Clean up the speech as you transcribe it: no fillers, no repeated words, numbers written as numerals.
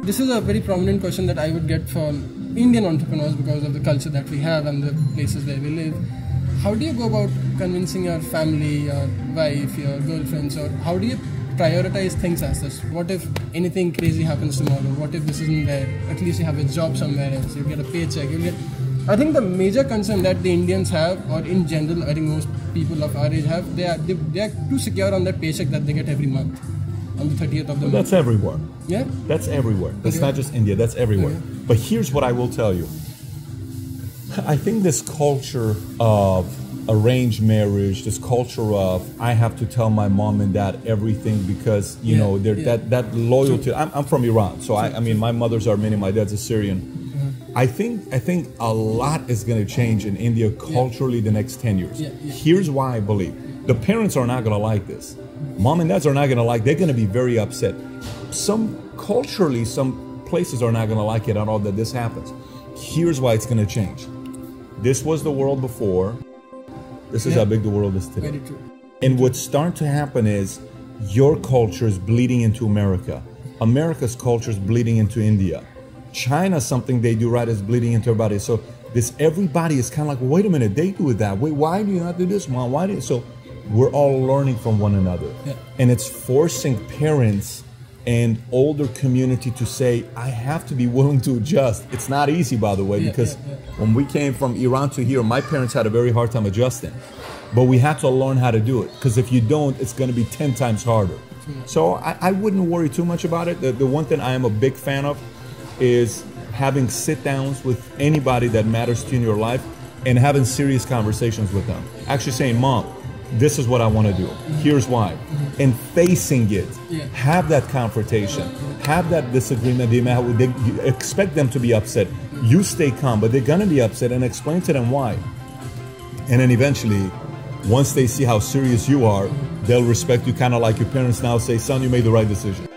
This is a very prominent question that I would get from Indian entrepreneurs because of the culture that we have and the places where we live. How do you go about convincing your family, your wife, your girlfriends, or how do you prioritize things as such? What if anything crazy happens tomorrow? What if this isn't there? At least you have a job somewhere else, you get a paycheck, you get... I think the major concern that the Indians have, or in general, I think most people of our age have, they are too secure on that paycheck that they get every month, on the 30th of the month. That's everywhere. Yeah? That's everywhere. That's not just India, that's everywhere. Okay. But here's what I will tell you. I think this culture of arranged marriage, this culture of I have to tell my mom and dad everything because, you know, that loyalty. I'm from Iran, so I mean, my mother's Armenian, my dad's Assyrian. I think a lot is going to change in India culturally the next 10 years. Here's why I believe. The parents are not going to like this. Mom and dads are not going to like, they're going to be very upset. Culturally, some places are not going to like it at all that this happens. Here's why it's going to change. This was the world before. This is how big the world is today. Very true. And what's starting to happen is your culture is bleeding into America. America's culture is bleeding into India. China, something they do right is bleeding into everybody. So everybody is kind of like, well, wait a minute, they do it that way. Why do you not do this, Mom? Why do you? So we're all learning from one another. And it's forcing parents and older community to say, I have to be willing to adjust. It's not easy, by the way, because when we came from Iran to here, my parents had a very hard time adjusting. But we had to learn how to do it, because if you don't, it's going to be 10 times harder. So I wouldn't worry too much about it. The one thing I am a big fan of is having sit-downs with anybody that matters to you in your life and having serious conversations with them. Actually saying, Mom, this is what I want to do. Here's why. And facing it. Have that confrontation. Have that disagreement. You expect them to be upset. You stay calm, but they're going to be upset, and explain to them why. And then eventually, once they see how serious you are, they'll respect you, kind of like your parents now say, son, you made the right decision.